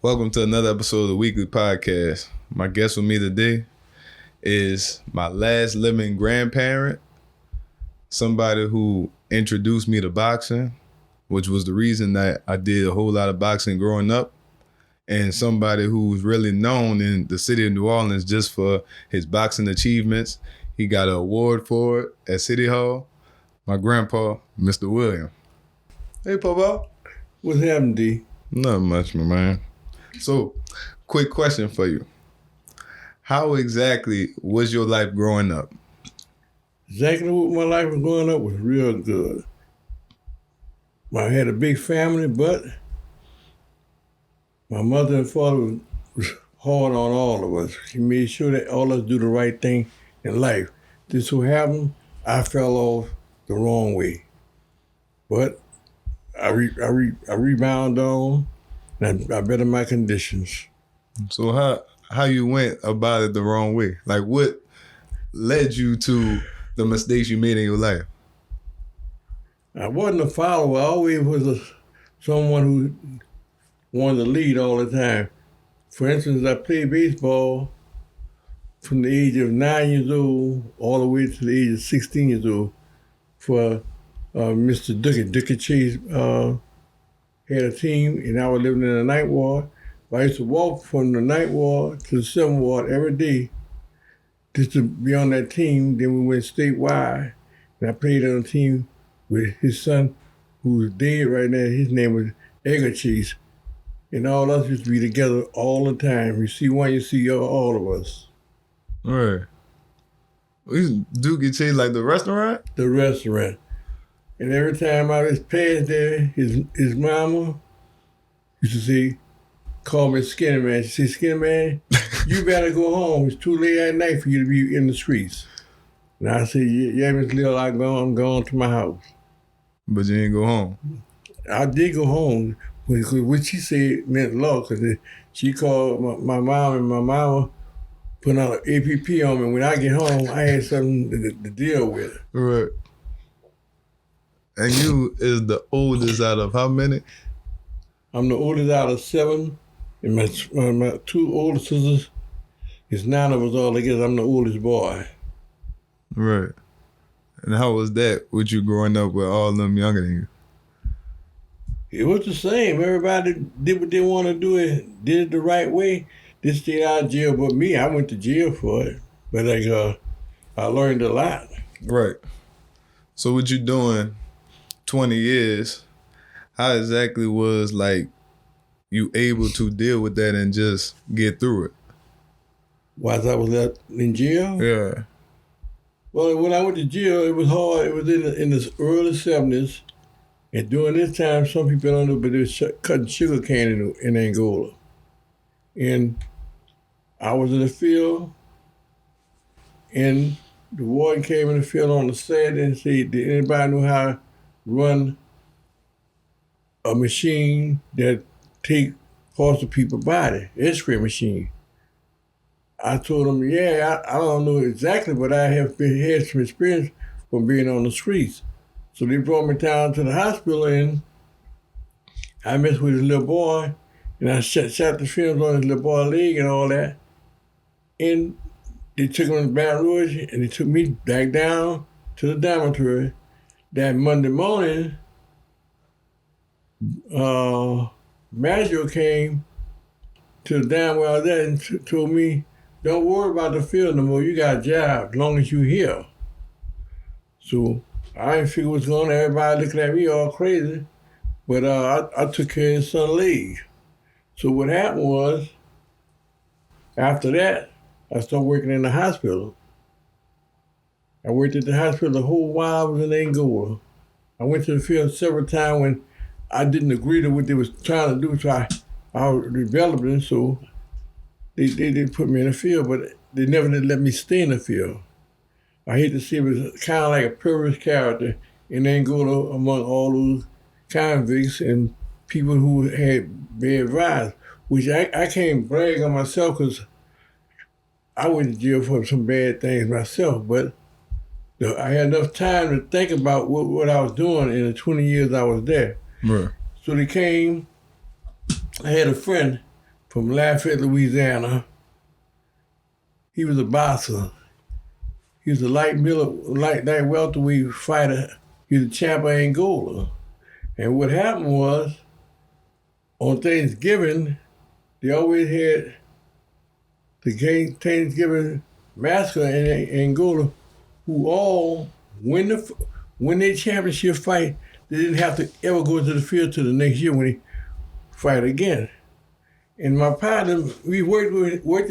Welcome to another episode of the WeakLEE Podcast. My guest with me today is my last living grandparent, somebody who introduced me to boxing, which was the reason that I did a whole lot of boxing growing up, and somebody who's really known in the city of New Orleans just for his boxing achievements. He got an award for it at City Hall. My grandpa, Mr. William. Hey, Papa. What's happening, D? Not much, my man. So, quick question for you. How exactly was your life growing up? Exactly what my life was growing up was real good. I had a big family, but my mother and father was hard on all of us. She made sure that all of us do the right thing in life. This so happened, I fell off the wrong way. But I rebounded on, and I bettered my conditions. So how you went about it the wrong way? Like, what led you to the mistakes you made in your life? I wasn't a follower. I always was someone who wanted to lead all the time. For instance, I played baseball from the age of 9 years old all the way to the age of 16 years old for Mr. Dookie Chase had a team, and I was living in the ninth ward. I used to walk from the ninth ward to the seventh ward every day just to be on that team. Then we went statewide, and I played on a team with his son, who's dead right now. His name was Edgar Chase. And all of us used to be together all the time. You see one, you see all of us. All right. Dookie Chase, like the restaurant? The restaurant. And every time I was past there, his mama used to say, call me Skinny Man. She said, Skinny Man, you better go home. It's too late at night for you to be in the streets. And I said, yeah, Miss Lil, I'm going to my house. But you didn't go home? I did go home, because what she said meant law, because she called my mom, and my mama put out an APP on me. When I get home, I had something to deal with. Right. And you is the oldest out of how many? I'm the oldest out of 7, and my 2 older sisters, it's 9 of us all together. I'm the oldest boy. Right. And how was that with you growing up with all of them younger than you? It was the same. Everybody did what they want to do and did it the right way. They stayed out of jail, but me, I went to jail for it. But I learned a lot. Right. So what you doing 20 years, how exactly was like you able to deal with that and just get through it? While I was in jail? Yeah. Well, when I went to jail, it was hard. It was in the early 70s. And during this time, some people don't know, but they was cutting sugar cane in Angola. And I was in the field, and the warden came in the field on the Saturday and said, did anybody know how to run a machine that take parts of people's body, X-ray machine? I told him, yeah, I don't know exactly, but I have had some experience from being on the streets. So they brought me down to the hospital, and I messed with his little boy, and I shot the films on his little boy's leg and all that. And they took him to Baton Rouge, and they took me back down to the dormitory. That Monday morning, manager came to the dam where I was at and told me, don't worry about the field no more. You got a job as long as you're here. So I didn't figure what's going on. Everybody looking at me all crazy. But I took care of his son's leg. So what happened was, after that, I started working in the hospital. I worked at the hospital the whole while I was in Angola. I went to the field several times when I didn't agree to what they was trying to do, so I was developing, so they did put me in the field, but they never did let me stay in the field. I hate to say it was kind of like a privileged character in Angola among all those convicts and people who had bad advice, which I can't brag on myself because I went to jail for some bad things myself, but I had enough time to think about what I was doing in the 20 years I was there. Right. So they came, I had a friend from Lafayette, Louisiana. He was a boxer. He was a light welterweight fighter. He was a champ of Angola. And what happened was, on Thanksgiving, they always had the Thanksgiving massacre in Angola, who all win their championship fight. They didn't have to ever go to the field till the next year when they fight again. And my partner, we worked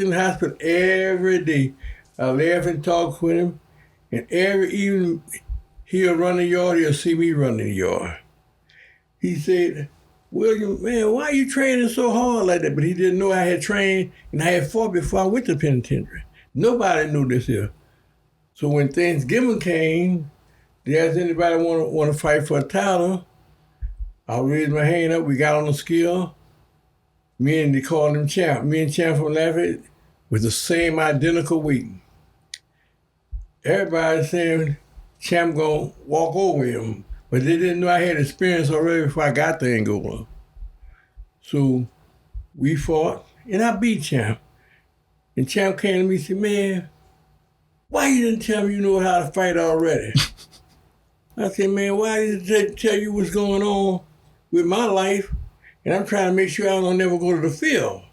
in the hospital every day. I laugh and talk with him, and every evening he'll run the yard, he'll see me run the yard. He said, William, man, why are you training so hard like that? But he didn't know I had trained and I had fought before I went to penitentiary. Nobody knew this here. So when Thanksgiving came, they asked anybody want to fight for a title. I raised my hand up, we got on the scale. They called him Champ. Me and Champ from Lafayette was the same identical weight. Everybody saying Champ gonna walk over him. But they didn't know I had experience already before I got to Angola. So we fought, and I beat Champ. And Champ came to me and said, man, why you didn't tell me you know how to fight already? I said, man, why didn't I tell you what's going on with my life? And I'm trying to make sure I don't never go to the field.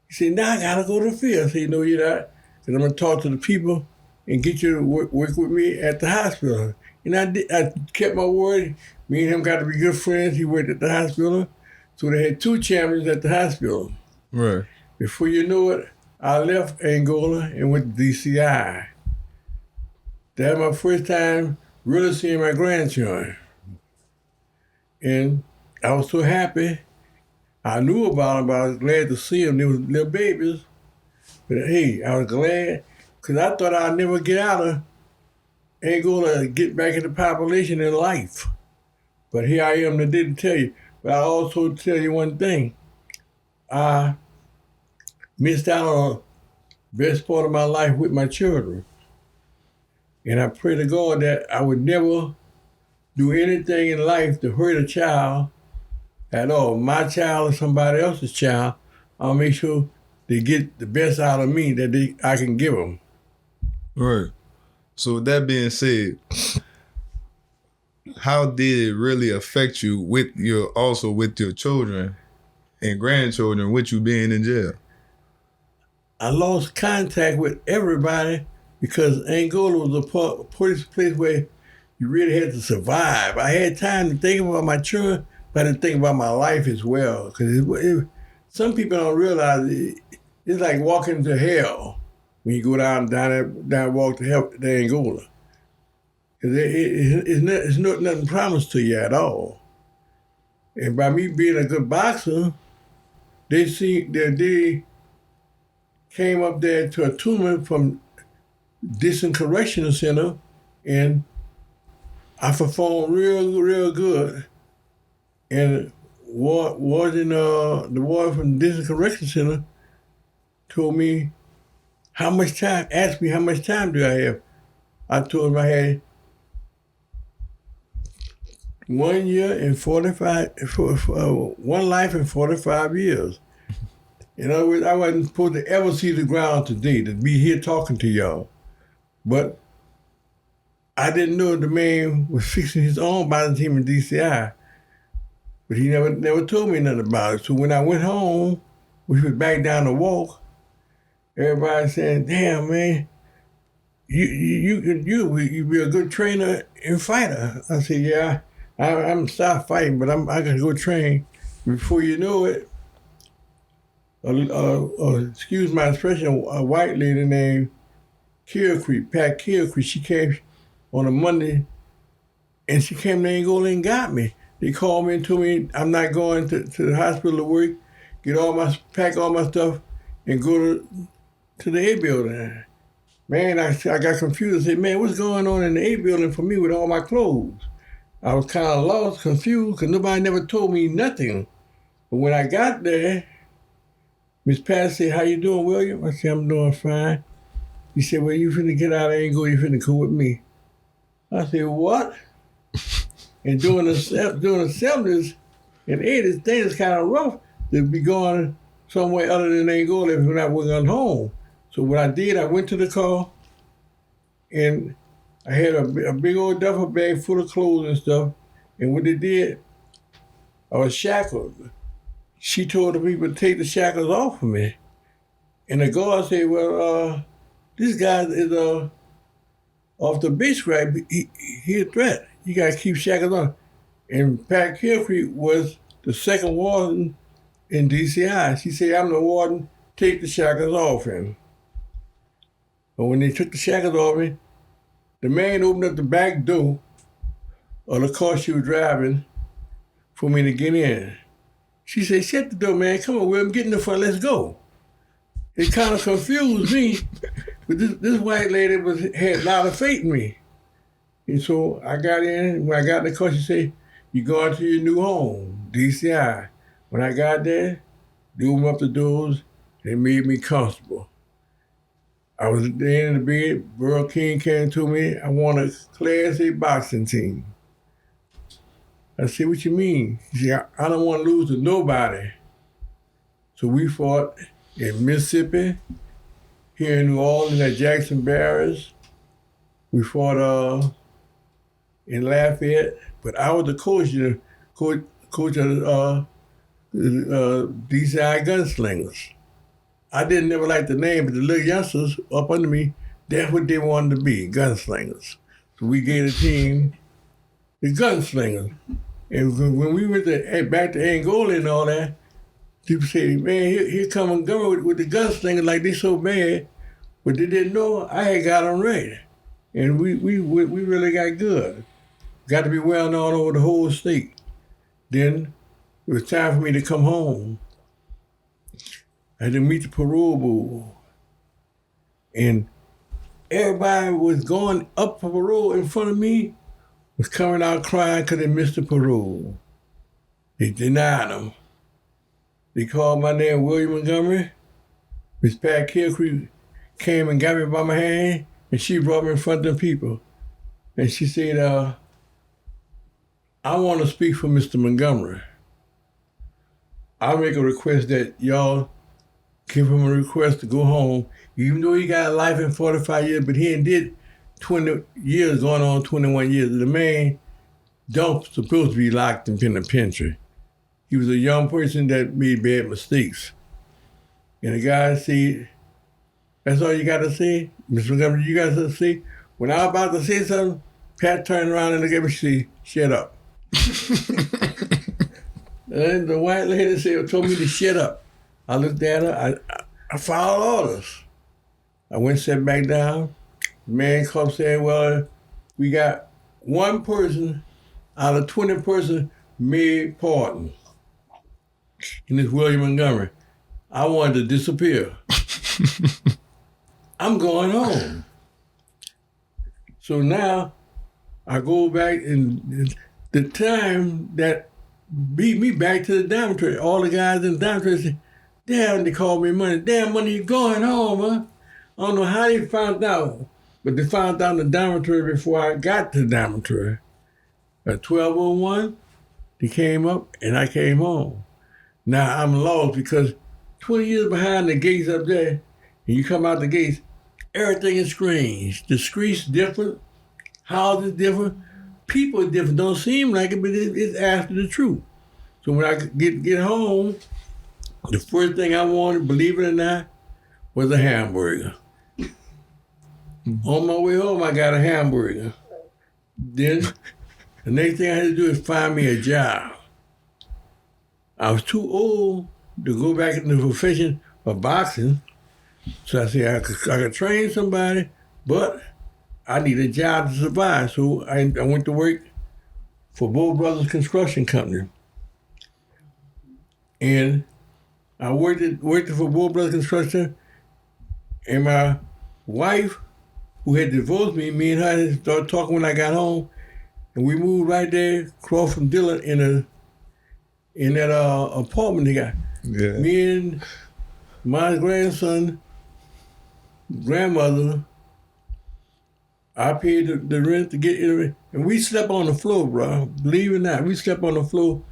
He said, now I gotta go to the field. I said, no, you're not. Because I'm gonna talk to the people and get you to work with me at the hospital. And I kept my word. Me and him got to be good friends. He worked at the hospital. So they had 2 champions at the hospital. Right. Before you know it, I left Angola and went to DCI. That was my first time really seeing my grandchildren. And I was so happy. I knew about them, but I was glad to see them. They were little babies. But hey, I was glad because I thought I'd never get out of Angola to get back into population in life. But here I am today to tell you. But I also tell you one thing. I missed out on the best part of my life with my children. And I pray to God that I would never do anything in life to hurt a child at all. My child or somebody else's child, I'll make sure they get the best out of me that I can give them. Right. So with that being said, how did it really affect you with your children and grandchildren with you being in jail? I lost contact with everybody because Angola was a place where you really had to survive. I had time to think about my children, but I didn't think about my life as well. Because some people don't realize it's like walking to hell when you go down walk to Angola. Because it's nothing promised to you at all. And by me being a good boxer, they came up there to a tumor from Distant Correctional Center, and I performed real good. And the ward from Distant Correctional Center told me asked me how much time do I have. I told him I had 1 year and 45, 1 life and 45 years. In other words, I wasn't supposed to ever see the ground today, to be here talking to y'all. But I didn't know the man was fixing his own boxing team in DCI. But he never told me nothing about it. So when I went home, which was back down the walk, everybody saying, damn, man, you be a good trainer and fighter. I said, yeah, I'm stopped fighting, but I gotta go train. Before you know it, excuse my expression, a white lady named Pat Kilcreek, she came on a Monday, and she came to Angola and got me. They called me and told me I'm not going to the hospital to work, pack all my stuff, and go to the A building. Man, I got confused. I said, man, what's going on in the A building for me with all my clothes? I was kind of lost, confused, because nobody never told me nothing. But when I got there, Miss Pat said, how you doing, William? I said, I'm doing fine. He said, well, you finna get out of Angola, you finna come with me. I said, what? And during the 70s and 80s, things kind of rough to be going somewhere other than Angola when I wasn't home. So what I did, I went to the car, and I had a big old duffel bag full of clothes and stuff. And what they did, I was shackled. She told the people to take the shackles off of me. And the guard said, well, this guy is off the beach, right? He a threat. You got to keep shackles on. And Pat Kilcreek was the second warden in DCI. She said, I'm the warden, take the shackles off him. But when they took the shackles off me, the man opened up the back door of the car she was driving for me to get in. She said, shut the door, man. Come on, William, get in the front, let's go. It kind of confused me, but this white lady had a lot of faith in me. And so I got in. When I got in the car, she said, you're going to your new home, DCI. When I got there, they opened up the doors, they made me comfortable. I was there in the bed, Burl King came to me, I want a Class A boxing team. I said, what you mean? He said, I don't want to lose to nobody. So we fought in Mississippi, here in New Orleans at Jackson Barracks. We fought in Lafayette, but I was the coach of DCI Gunslingers. I didn't never like the name, but the little youngsters up under me, that's what they wanted to be, gunslingers. So we gave the team the gunslingers. And when we went back to Angola and all that, people say, man, here come Montgomery with the gunslingers like they so bad, but they didn't know I had got them right. And we really got good. Got to be well known over the whole state. Then it was time for me to come home. I had to meet the parole board. And everybody was going up for parole in front of me, was coming out crying because they missed the parole. They denied them. They called my name William Montgomery. Miss Pat Kilcreek came and got me by my hand, and she brought me in front of the people. And she said, I want to speak for Mr. Montgomery. I make a request that y'all give him a request to go home, even though he got life in 45 years, but he ain't did 20 years, going on 21 years. The man don't supposed to be locked in penitentiary. He was a young person that made bad mistakes. And the guy said, that's all you got to say? Mr. Montgomery, you got to say? When I was about to say something, Pat turned around and looked at me and said, shut up. And the white lady told me to shut up. I looked at her, I followed orders. I went and sat back down. The man come saying, well, we got one person out of 20 persons made pardon. And it's William Montgomery. I wanted to disappear. I'm going home. So now I go back, and the time that beat me back to the dormitory, all the guys in the dormitory said, damn, they called me Money. Damn, Money, you going home, huh? I don't know how they found out, but they found out in the dormitory before I got to the dormitory. At 12:01, they came up, and I came home. Now I'm lost because 20 years behind the gates up there, and you come out the gates, everything is strange. The streets different, houses different, people different. Don't seem like it, but it's after the truth. So when I get home, the first thing I wanted, believe it or not, was a hamburger. On my way home, I got a hamburger. Then the next thing I had to do is find me a job. I was too old to go back into the profession of boxing. So I said I could train somebody, but I need a job to survive. So I went to work for Bull Brothers Construction Company. And I worked for Bull Brothers Construction, and my wife, who had divorced me and her started talking when I got home, and we moved right there across from Dillon in that apartment they got. Yeah. Me and my grandson, grandmother, I paid the rent to get in, and we slept on the floor, bro. Believe it or not, we slept on the floor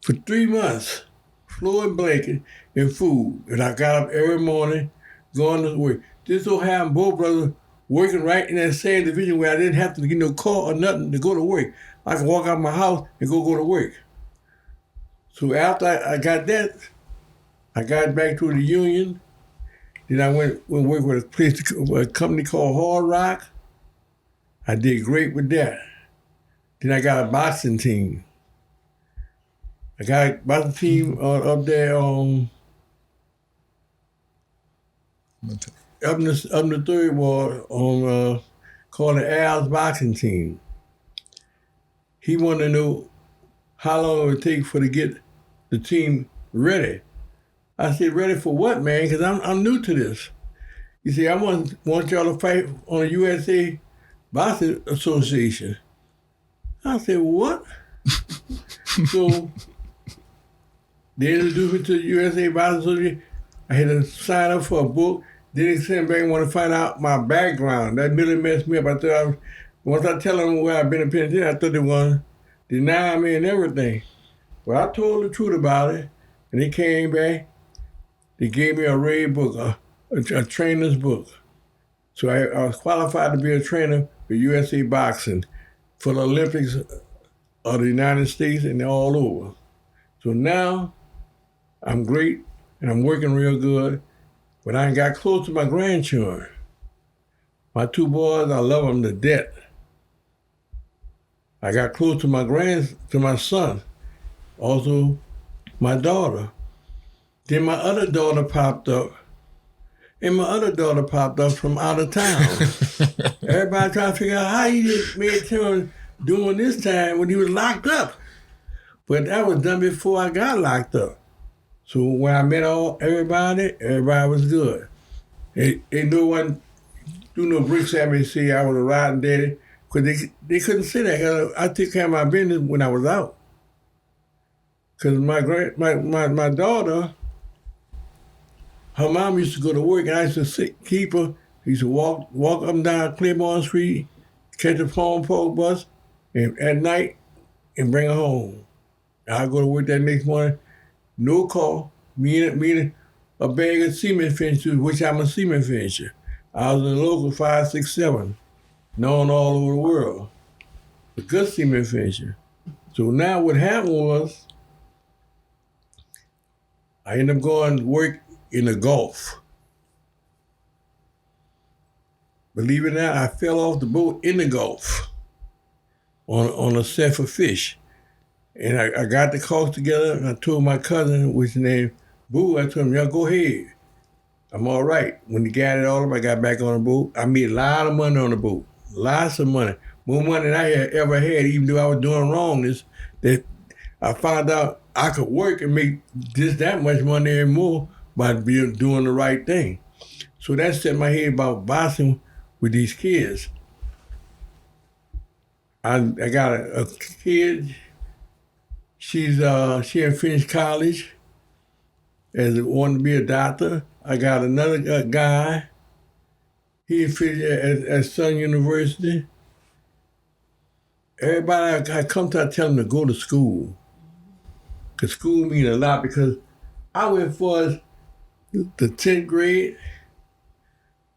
for 3 months. floor and blanket and food. And I got up every morning, going to work. This so happened, both brothers working right in that same division where I didn't have to get no car or nothing to go to work. I could walk out my house and go to work. So after I got that, I got back to the union. Then I went work with a company called Hard Rock. I did great with that. Then I got a boxing team. I got a boxing team up there up in the third ward called the Al's boxing team. He wanted to know how long it would take to get the team ready. I said, ready for what, man? Because I'm new to this. He said, I want y'all to fight on the USA Boxing Association. I said, what? So they introduced me to the USA Boxing Association. I had to sign up for a book. Then they sent back and want to find out my background. That really messed me up. Once I tell them where I've been in penitentiary, I thought they were going to deny me and everything. Well, I told the truth about it, and they came back. They gave me a red book, a trainer's book. So I was qualified to be a trainer for USA Boxing for the Olympics of the United States and all over. So now I'm great and I'm working real good, but I got close to my grandchildren. My two boys, I love them to death. I got close to my son, also my daughter. Then my other daughter popped up, and my other daughter popped up from out of town. Everybody trying to figure out how he made turn during this time when he was locked up. But that was done before I got locked up. So when I met everybody was good. They no one threw no bricks at me to say I was a rotten daddy, because they couldn't say that, because I took care of my business when I was out. Because my daughter, her mom used to go to work, and I used to keep her. I used to walk up and down Claiborne Street, catch a phone pole bus, and at night, and bring her home. I'd go to work that next morning, no call, me and a bag of cement finishers, which I'm a cement finisher. I was in the local 567, known all over the world. A good cement finisher. So now what happened was, I ended up going to work in the Gulf. Believe it or not, I fell off the boat in the Gulf on a set for fish. And I got the calls together, and I told my cousin, which is named Boo, I told him, y'all go ahead. I'm all right. When he got it all up, I got back on the boat. I made a lot of money on the boat, lots of money. More money than I had ever had, even though I was doing wrongness, that I found out I could work and make just that much money and more by doing the right thing. So that set my head about boxing with these kids. I got a kid. She had finished college and wanted to be a doctor. I got another guy. He finished at Sun University. Everybody I come to, I tell them to go to school. Because school means a lot, because I went for the 10th grade,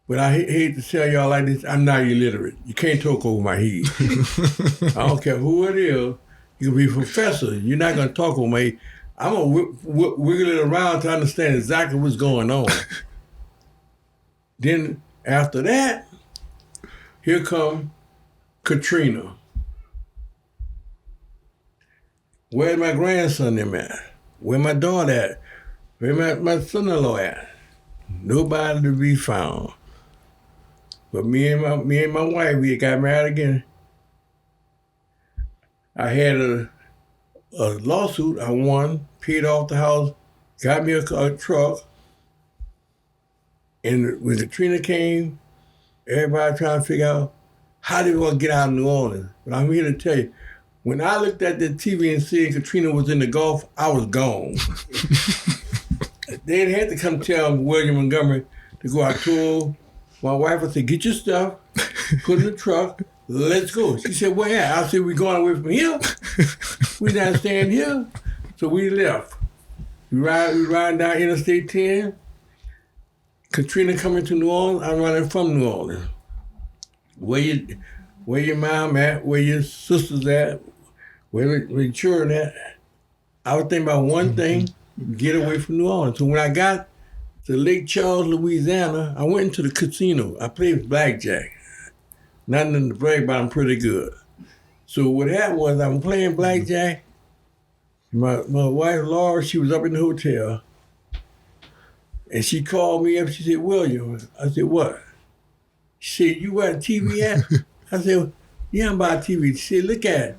but I hate to tell y'all like this, I'm not illiterate. You can't talk over my head. I don't care who it is. You can be a professor. You're not going to talk over my head. I'm going to wiggle it around to understand exactly what's going on. Then after that, here come Katrina. Where's my grandson at? Where my daughter at? Where my son-in-law at? Nobody to be found. But me and my wife, we got married again. I had a lawsuit. I won, paid off the house, got me a truck. And when Katrina came, everybody trying to figure out how they want to get out of New Orleans. But I'm here to tell you, when I looked at the TV and said Katrina was in the Gulf, I was gone. They had to come tell William Montgomery to go. I told my wife, I said, get your stuff, put in the truck, let's go. She said, where at? I said, we going away from here. We not staying here. So we left. We riding down Interstate 10. Katrina coming to New Orleans. I'm running from New Orleans. Where your mom at? Where your sisters at? Where your children at? I was thinking about one thing: get away from New Orleans. So when I got to Lake Charles, Louisiana, I went into the casino. I played blackjack. Nothing to brag about. I'm pretty good. So what happened was I'm playing blackjack. My wife Laura, she was up in the hotel. And she called me up. She said, William. I said, what? She said, you got a TV at? I said, yeah, I'm by TV. She said, look at it.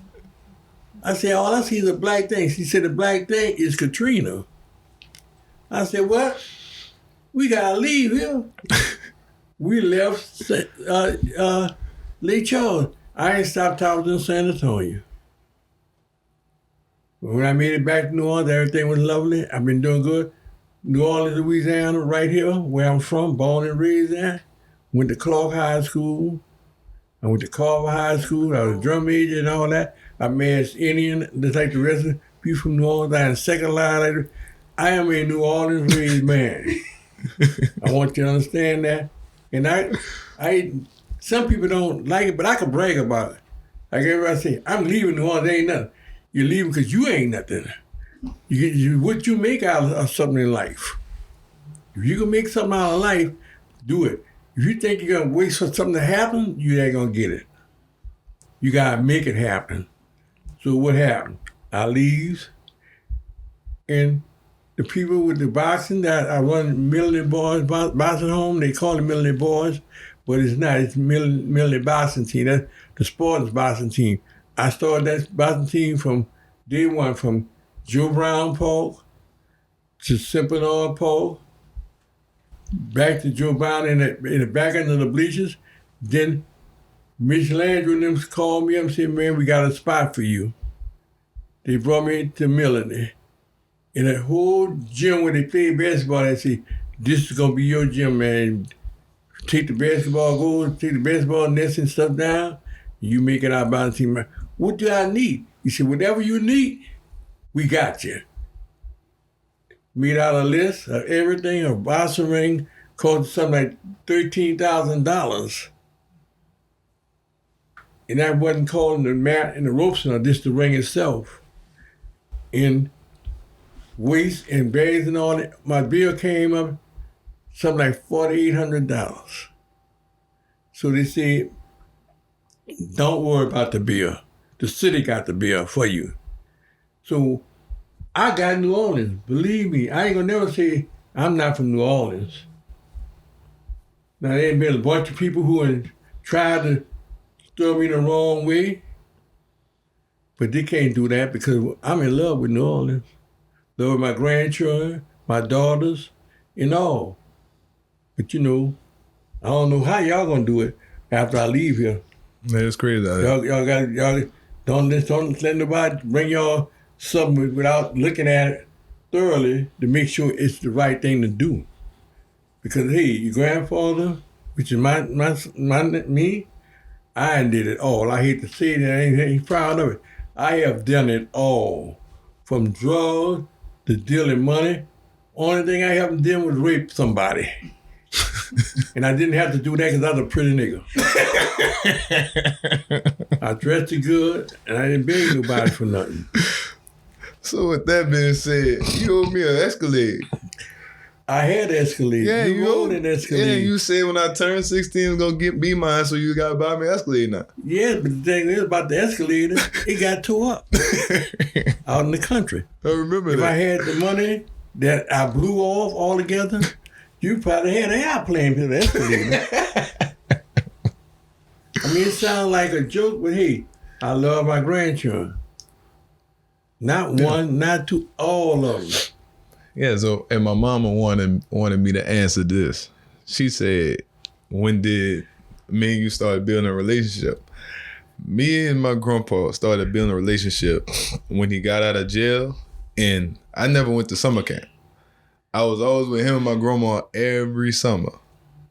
I said, all I see is a black thing. She said, the black thing is Katrina. I said, what? We got to leave here. We left Lake Charles. I ain't stopped till I was in San Antonio. When I made it back to New Orleans, everything was lovely. I've been doing good. New Orleans, Louisiana, right here, where I'm from, born and raised at. Went to Clark High School. I went to Carver High School. I was a drum major and all that. I married Indian, just like the rest of the people from New Orleans. I had a second line. I am a New Orleans raised man. I want you to understand that. And I some people don't like it, but I can brag about it. Like everybody say, I'm leaving New Orleans, ain't nothing. You're leaving because you ain't nothing. What you make out of something in life. If you can make something out of life, do it. If you think you're gonna wait for something to happen, you ain't gonna get it. You gotta make it happen. So what happened? I leave, and the people with the boxing that I run Millionaire Boys Boxing Home, they call it Millionaire Boys, but it's not. It's Millionaire Boxing Team. That's the sports boxing team. I started that boxing team from day one, from Joe Brown Polk to Simple Polk, back to Joe Brown in the back end of the bleachers. Then Mitch Landry and them called me up and said, man, we got a spot for you. They brought me to Millionaire. In that whole gym where they play basketball, they say, this is gonna be your gym, man. Take the basketball goals, take the basketball nets and stuff down, you make it our boxing team. What do I need? He said, whatever you need, we got you. Made out a list of everything, a boxing ring, cost something like $13,000. And that wasn't calling the mat and the ropes, and just the ring itself. And weights and bags and all that. My bill came up something like $4,800. So they said, don't worry about the bill. The city got the bill for you. So I got New Orleans. Believe me, I ain't gonna never say I'm not from New Orleans. Now there been a bunch of people who have tried to throw me the wrong way, but they can't do that because I'm in love with New Orleans. Love with my grandchildren, my daughters, and all. But you know, I don't know how y'all gonna do it after I leave here. Man, it's crazy. Y'all don't let nobody bring y'all something without looking at it thoroughly to make sure it's the right thing to do. Because hey, your grandfather, which is me, I did it all. I hate to say that, I ain't proud of it. I have done it all, from drugs to dealing money. Only thing I haven't done was rape somebody. And I didn't have to do that because I was a pretty nigga. I dressed it good, and I didn't beg nobody for nothing. So with that being said, you owe me an Escalade. I had an Escalade. Yeah, you owned an Escalade. Yeah, you said when I turned 16, it's gonna be mine, so you gotta buy me an Escalade now. Yeah, but the thing is about the Escalade, it got tore up out in the country. I remember if that. I had the money that I blew off altogether, you probably had an airplane for the Escalade. I mean, it sounds like a joke, but hey, I love my grandchildren. Not one, not two, all of them. Yeah, so, and my mama wanted me to answer this. She said, when did me and you start building a relationship? Me and my grandpa started building a relationship when he got out of jail, and I never went to summer camp. I was always with him and my grandma every summer.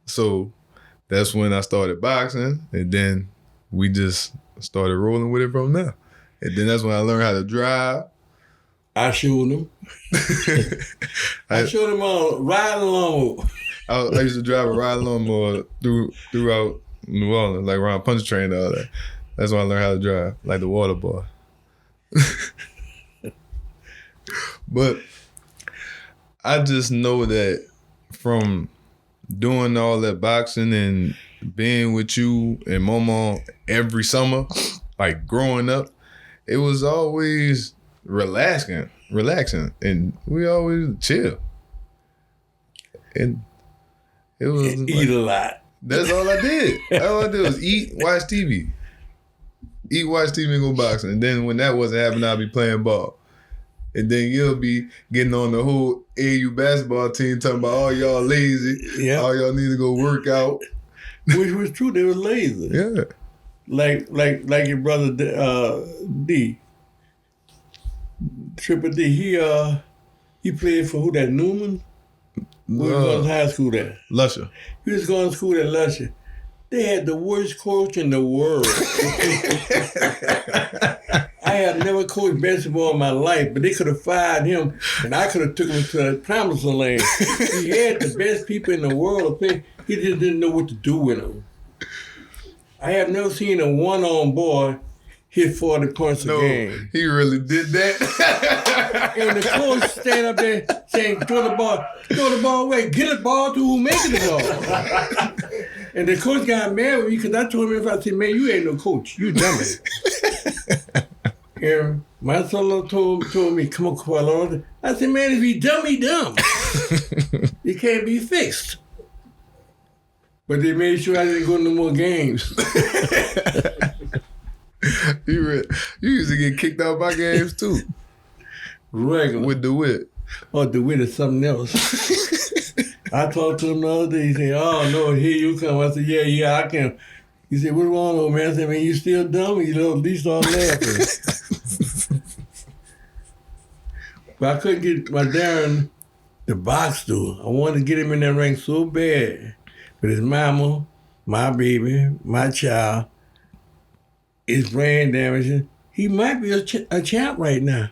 So that's when I started boxing, and then we just started rolling with it from there. And then that's when I learned how to drive. I showed him. I showed him on riding lawnmower. I used to drive a ride lawnmower throughout New Orleans, like around Pontchartrain and all that. That's when I learned how to drive, like the water boy. But I just know that from doing all that boxing and being with you and Mama every summer, like growing up, it was always relaxing, and we always chill. And it was eat a lot. That's all I did. All I did was eat, watch TV. Eat, watch TV, and go boxing. And then when that wasn't happening, I'd be playing ball. And then you'll be getting on the whole AU basketball team talking about all y'all lazy. All y'all need to go work out. Which was true. They were lazy. Yeah. Like your brother D. Triple D. He played for who, that Newman? Where was going to high school there? Lusher. He was going to school at Lusher. They had the worst coach in the world. I have never coached basketball in my life, but they could have fired him, and I could have took him to the promised land. He had the best people in the world to play. He just didn't know what to do with them. I have never seen a one-on boy hit 40 points a game. He really did that. And the coach stand up there saying, throw the ball away, get the ball to who making the ball. And the coach got mad with me because I told him, I said, man, you ain't no coach, you dummy. And my son told me, come on, Kuala. I said, man, if he dumb, he dumb. It can't be fixed. But they made sure I didn't go to no more games. You used to get kicked out by games too. Regular. With DeWitt. Oh, DeWitt is something else. I talked to him the other day. He said, oh, no, here you come. I said, yeah, I can. He said, what's wrong, old man? I said, man, you still dumb? You know, at least start laughing. But I couldn't get my Darren to box, though. I wanted to get him in that ring so bad. But his mama, my baby, my child, his brain damaging. He might be a champ right now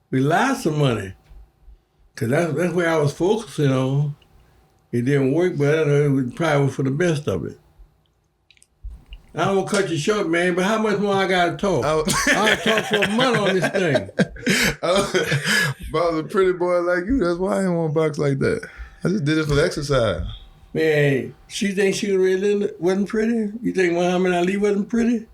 with lots of money. Because that's where I was focusing on. It didn't work, but I know it was probably for the best of it. I don't want to cut you short, man, but how much more I got to talk? I'll talk for a month on this thing. But I was a pretty boy like you. That's why I didn't want to box like that. I just did it for the exercise. Man, she think she really wasn't pretty? You think Muhammad Ali wasn't pretty?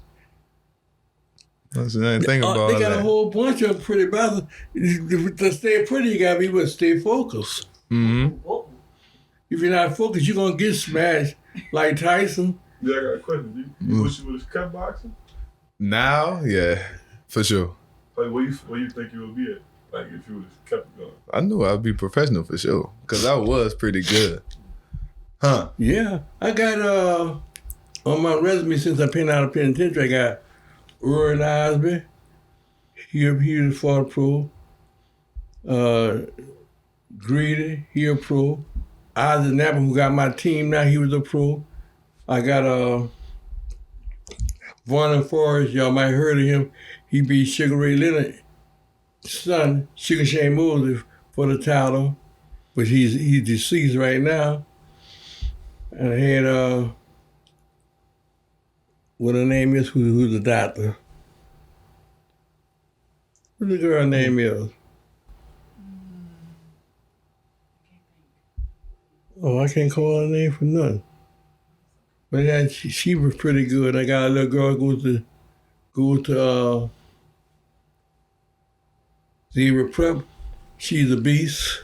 I didn't think about they got that. a whole bunch of pretty brothers. To stay pretty, you got to be able to stay focused. Mm-hmm. If you're not focused, you're going to get smashed like Tyson. Yeah, I got a question. You wish you would have kept boxing? Now, yeah, for sure. Like, where you think you would be at? Like, if you would have kept it going? I knew I'd be professional for sure, because I was pretty good. Huh? Yeah. I got, on my resume, since I've been out of penitentiary, I got Roy Osby. He was for pro. Greedy, he a pro. Isaac Napper, who got my team now, he was a pro. I got Vernon Forrest, y'all might have heard of him. He beat Sugar Ray Leonard's son, Sugar Shane Moses, for the title, but he's deceased right now. And I had what her name is, who's the doctor? What the girl name is? Oh, I can't call her name for nothing. But yeah, she was pretty good. I got a little girl go to Zebra Prep. She's a beast.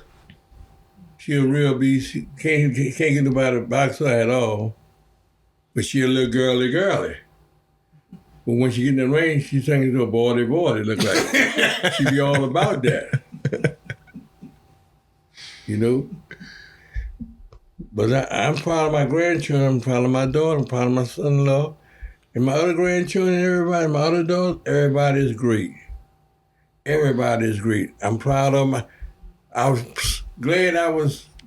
She a real beast. She can't get nobody to box her at all. But she a little girly. But when she get in the ring, she turns into a boy, it look like. She be all about that. You know? But I'm proud of my grandchildren, I'm proud of my daughter, I'm proud of my son-in-law. And my other grandchildren, everybody, my other daughters, everybody is great. Everybody is great. I'm proud of I was glad I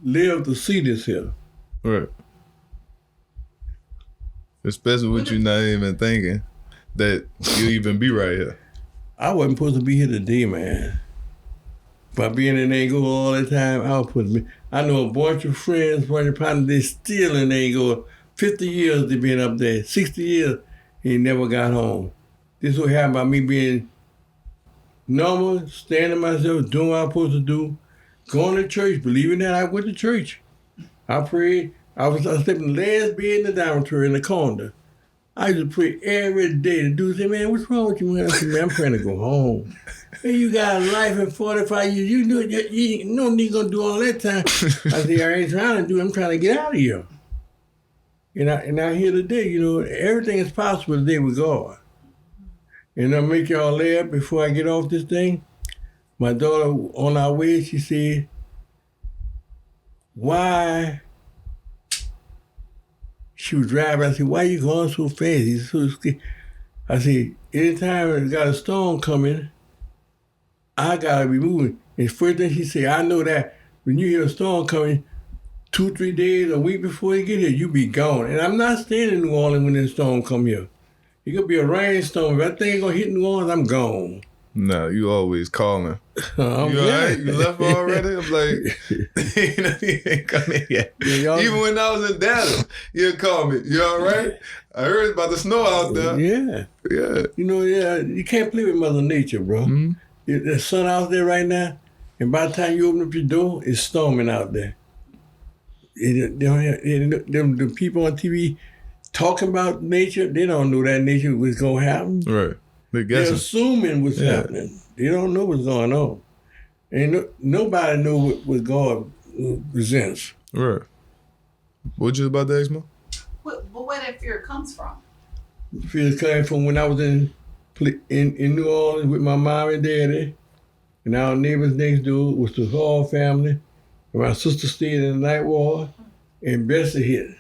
lived to see this here. Right. Especially with you not even thinking that you'll even be right here. I wasn't supposed to be here today, man. by being in Angola all the time, I know a bunch of friends, bunch of partners, they still in Angola. 50 years they been up there, 60 years, he never got home. This is what happened by me being normal, standing myself, doing what I'm supposed to do, going to church, believing that I went to church. I prayed. I was sleeping in the last bed in the dormitory in the corner. I used to pray every day. The dude said, man, what's wrong with you, man? I said, man, I'm praying to go home. Man, you got a life in 45 years. You know, you no need going to do all that time. I said, I ain't trying to do it. I'm trying to get out of here. And I hear today, you know, everything is possible today with God. And I'll make y'all laugh before I get off this thing. My daughter, on our way, she said, why? She was driving. I said, why you going so fast? He's so scared. I said, anytime I got a storm coming, I got to be moving. And first thing she said, I know that when you hear a storm coming, 2-3 days, a week before you get here, you be gone. And I'm not staying in New Orleans when the storm come here. It could be a rainstorm. If that thing gonna hit New Orleans, I'm gone. No, you always calling. You all right? You left already? I'm like, he ain't coming yet. Yeah, even when I was in Dallas, you'd call me. You all right? I heard it's about to snow out there. Yeah. Yeah. You know, you can't play with Mother Nature, bro. Mm-hmm. There's sun out there right now, and by the time you open up your door, it's storming out there. The people on TV talking about nature, they don't know that nature was going to happen. Right. They're assuming what's happening. They don't know what's going on. And nobody knows what God presents. Right. What you about to ask me? But where that fear comes from? Fear came from when I was in New Orleans with my mom and daddy. And our neighbors next door was the Hall family. And my sister stayed in the night ward. And Bessie hit.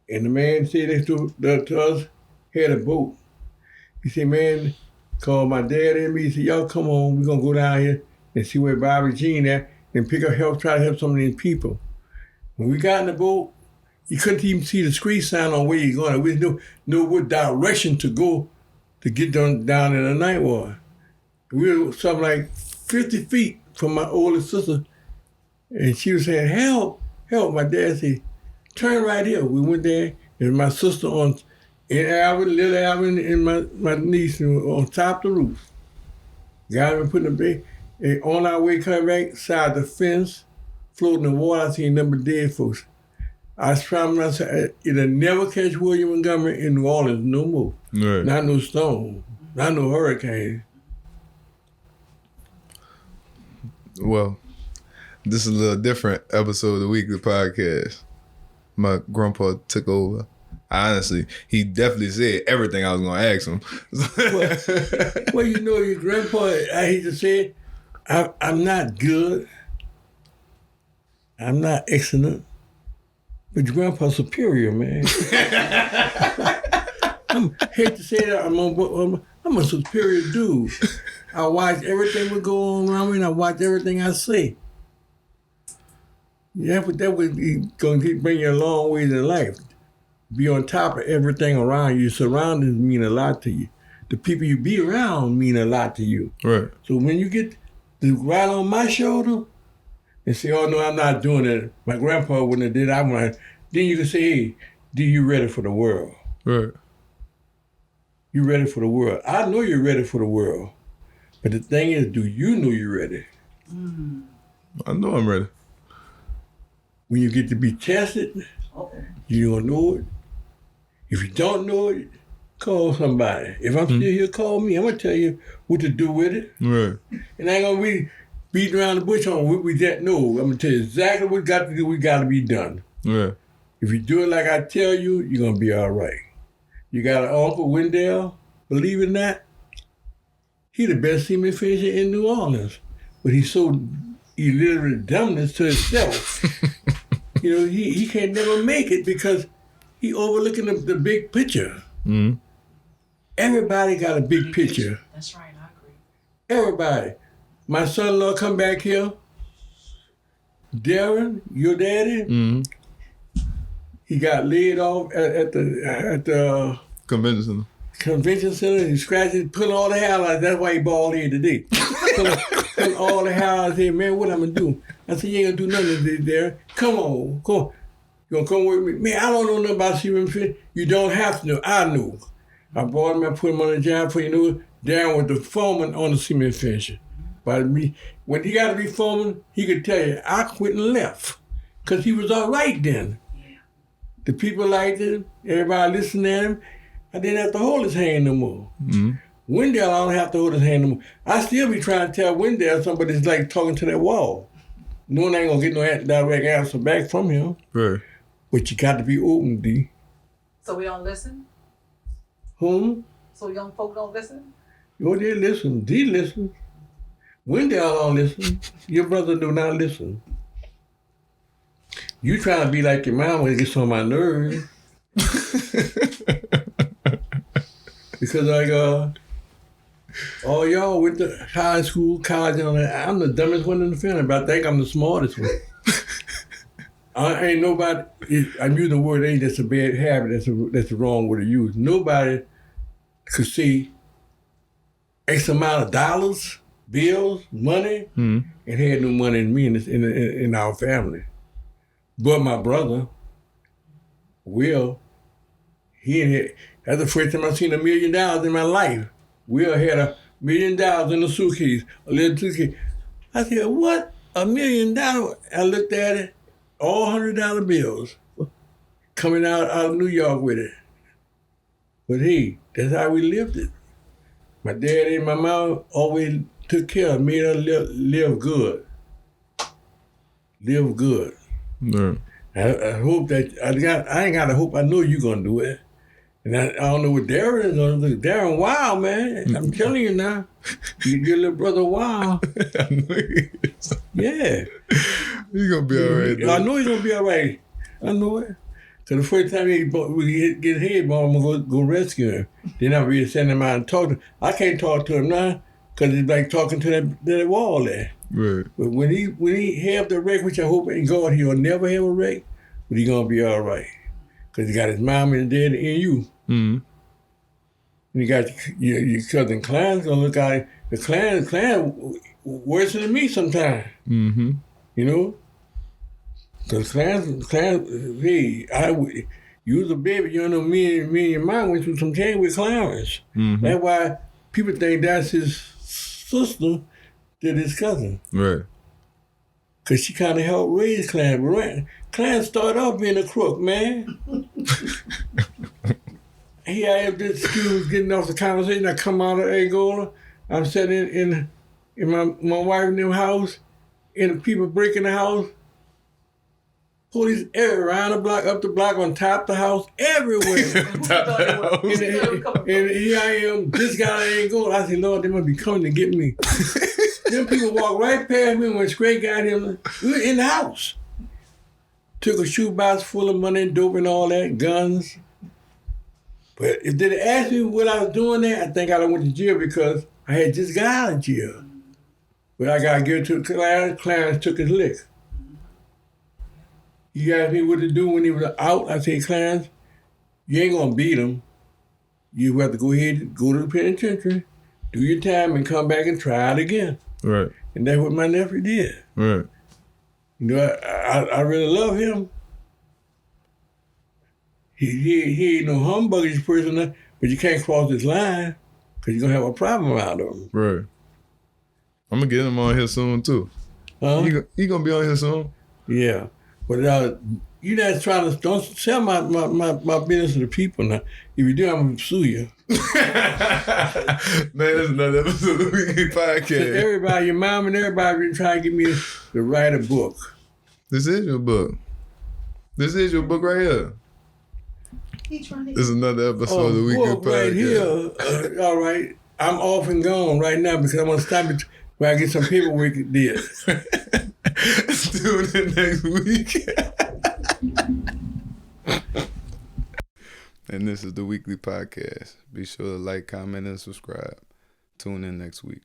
And the man said next to us had a boat. He said, man, called my dad and me. He said, y'all come on, we're going to go down here and see where Bobby Jean at and try to help some of these people. When we got in the boat, you couldn't even see the street sign on where you're going. We didn't know what direction to go to get down in the night ward. We were something like 50 feet from my oldest sister, and she was saying, help. My dad said, turn right here. We went there, and my sister little Alvin, and my niece on top of the roof. Got him putting the bed. And on our way coming back, side the fence, floating in the water, I seen a number of dead folks. I promised myself it'll never catch William Montgomery in New Orleans no more. Right. Not no storm, not no hurricane. Well, this is a little different episode of the WeakLEE Podcast. My grandpa took over. Honestly, he definitely said everything I was going to ask him. Well, you know, your grandpa, I hate to say it, I'm not good. I'm not excellent. But your grandpa's superior, man. I hate to say that, I'm a superior dude. I watch everything that go on around me, and I watch everything I say. That would going to bring you a long way in life. Be on top of everything around you. Your surroundings mean a lot to you. The people you be around mean a lot to you. Right. So when you get right on my shoulder and say, oh, no, I'm not doing it. My grandpa wouldn't have did it. Then you can say, hey, do you ready for the world? Right. You ready for the world? I know you're ready for the world. But the thing is, do you know you're ready? I know I'm ready. When you get to be tested, you don't know it. If you don't know it, call somebody. If I'm still here, call me. I'm going to tell you what to do with it. Right. And I ain't going to be beating around the bush on what we don't know. I'm going to tell you exactly what we got to do. We got to be done. Right. If you do it like I tell you, you're going to be all right. You got an Uncle Wendell, believe in that? He the best seaman fisher in New Orleans. But he's so illiterate dumbness to himself. You know, he can't never make it because he overlooking the big picture. Mm-hmm. Everybody got a big picture. That's right, I agree. Everybody. My son-in-law come back here. Darren, your daddy, he got laid off at the convention center. He scratched it, put all the hair out. That's why he bald head today. Come all the house. I said, man, what I'm going to do? I said, you ain't going to do nothing today, Darren. Come on. You going to come with me? Man, I don't know nothing about cement finishing. You don't have to know. I knew. I brought him, I put him on the job for, Darren was the foreman on the cement finishing. But when he got to be foreman, he could tell you, I quit and left. Because he was all right then. The people liked him. Everybody listened to him. I didn't have to hold his hand no more. Mm-hmm. Wendell, I don't have to hold his hand no more. I still be trying to tell Wendell somebody's like talking to that wall. No one ain't going to get no direct answer back from him. Right. But you got to be open, D. So we don't listen? So young folk don't listen? Oh, they listen. D listen. Wendell don't listen. Your brother do not listen. You trying to be like your mama and get on my nerves. Because all y'all went to high school, college, and all that. I'm the dumbest one in the family, but I think I'm the smartest one. I ain't nobody, I'm using the word ain't, that's a bad habit, that's the wrong word to use. Nobody could see X amount of dollars, bills, money, and had no money in me in our family. But my brother, Will, that's the first time I seen $1 million in my life. Will had $1 million in a suitcase, a little suitcase. I said, what? $1 million? I looked at it, all $100 bills coming out of New York with it. But hey, that's how we lived it. My dad and my mom always took care of me, made us live good. Live good. Right. I hope that I ain't got to hope. I know you're gonna do it, and I don't know what Darren is gonna do. Darren, wild man. I'm telling you now, your little brother wild. I know he is. Yeah, He's gonna be all right. I know he's gonna be all right. I know it. So the first time we get his head bomb, I'm gonna go rescue him. Then I'll be sending him out and talk to him. I can't talk to him now because it's like talking to that wall there. Right. But when he have the wreck, which I hope in God he'll never have a wreck, but he gonna be all right. Cause he got his mom and dad in you. Mm-hmm. And you got your cousin Clarence gonna look out. The Clarence worse than me sometimes. Mm-hmm. You know? Cause Clarence, hey, you was a baby, you know, me and your mom went through some change with Clarence. Mm-hmm. That's why people think that's his sister than his cousin. Right. Cause she kind of helped raise Clarence. But Clarence started off being a crook, man. Here I am, this dude getting off the conversation. I come out of Angola. I'm sitting in my wife and them house, and the people breaking the house. Police everywhere, around the block, up the block, on top of the house, everywhere. And here I am, this guy ain't going. I said, Lord, they must be coming to get me. Them people walked right past me, went straight got him. We were in the house. Took a shoebox full of money, dope and all that, guns. But if they asked me what I was doing there, I think I went to jail because I had just got out of jail. But I got to give it to Clarence. Clarence took his lick. He asked me what to do when he was out. I said, Clarence, you ain't going to beat him. You have to go ahead, go to the penitentiary, do your time, and come back and try it again. Right. And that's what my nephew did. Right. You know, I really love him. He ain't no humbuggish person, but you can't cross this line because you're going to have a problem out of him. Right. I'm going to get him on here soon, too. Huh? He going to be on here soon. Yeah. But you not trying to, don't sell my business to the people now. If you do, I'm going to sue you. Man, that's another episode of the WeakLEE Podcast. Everybody, your mom and everybody been trying to get me to write a book. This is your book. This is your book right here. This is another episode of the WeakLEE Podcast. Right here. All right. I'm off and gone right now because I want to stop it where I get some paperwork did. Tune in next week. And this is the WeakLEE Podcast. Be sure to like, comment, and subscribe. Tune in next week.